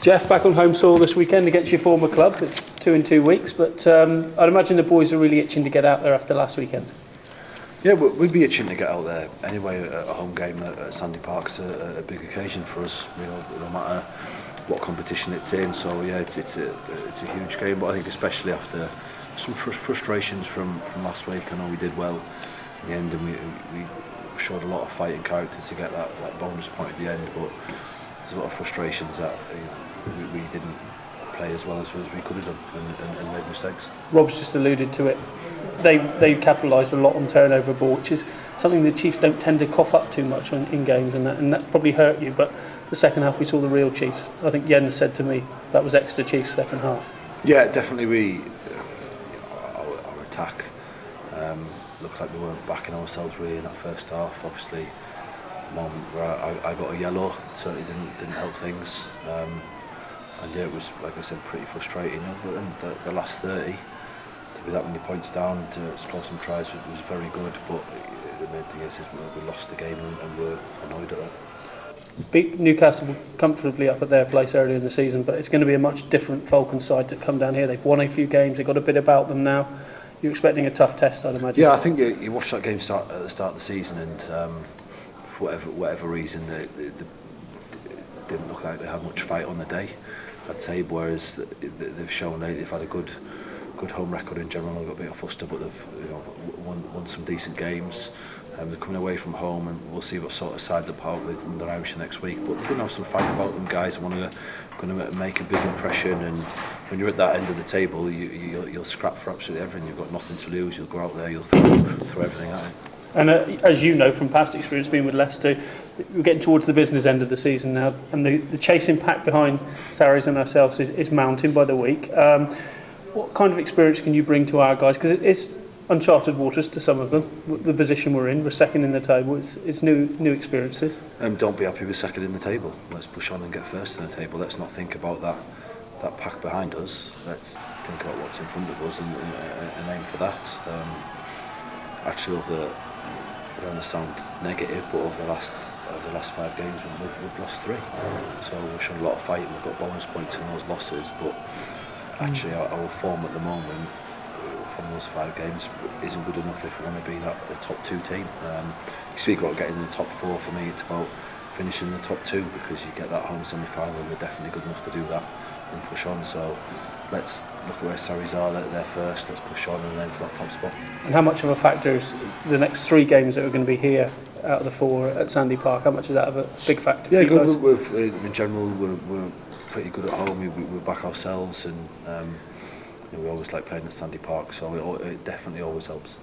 Geoff, back on home soil this weekend against your former club. It's 2 in 2 weeks, but I'd imagine the boys are really itching to get out there after last weekend. Yeah, we'd be itching to get out there anyway. A home game at Sandy Park's a big occasion for us. You know, no matter what competition it's in. So yeah, it's a huge game. But I think especially after some frustrations from last week. I know we did well in the end, and we showed a lot of fighting character to get that bonus point at the end. But there's a lot of frustrations that we didn't play as well as we could have done and made mistakes. Rob's just alluded to it. They capitalised a lot on turnover ball, which is something the Chiefs don't tend to cough up too much in games, and that probably hurt you. But the second half we saw the real Chiefs. I think Jens said to me that was extra Chiefs second half. Yeah, definitely. Our attack looked like we weren't backing ourselves really in that first half. Obviously, the moment where I got a yellow certainly didn't help things. And yeah, it was, like I said, pretty frustrating. But then the last 30, to be that many points down, to score some tries was very good. But the main thing is we lost the game and we're annoyed at that. Beat Newcastle comfortably up at their place earlier in the season, but it's going to be a much different Falcons side that come down here. They've won a few games, they've got a bit about them now. You're expecting a tough test, I'd imagine. Yeah, I think you watched that game start at the start of the season, and for whatever reason, they didn't look like they had much fight on the day, I'd say. Whereas they've shown they've had a good home record in general. They've got a bit of fuster, but they've won some decent games. They're coming away from home, and we'll see what sort of side they're part with in the Irish next week. But they're going to have some fight about them, guys. Going to make a big impression, and when you're at that end of the table, you'll scrap for absolutely everything. You've got nothing to lose. You'll go out there, you'll throw everything at it. And as you know from past experience being with Leicester, we're getting towards the business end of the season now, and the chasing pack behind Sarries and ourselves is mounting by the week. What kind of experience can you bring to our guys? Because it's uncharted waters to some of them. The position we're in, we're second in the table. It's new experiences. Don't be happy with second in the table. Let's push on and get first in the table. Let's not think about that pack behind us. Let's think about what's in front of us and aim for that. Actually, I don't want to sound negative, but over the last 5 games we've lost 3. So we've shown a lot of fight and we've got bonus points in those losses. But actually, our form at the moment from those 5 games isn't good enough if we want to be the top 2 team. You speak about getting in the top 4. For me, it's about finishing in the top 2, because you get that home semi-final. We're definitely good enough to do that and push on. So let's look at where Sarries are. They're first. Let's push on and aim for that top spot. And how much of a factor is the next 3 games that are going to be here out of the 4 at Sandy Park? How much is that of a big factor for you guys? Good. In general, we're pretty good at home. We back ourselves, and we always like playing at Sandy Park, so it definitely always helps.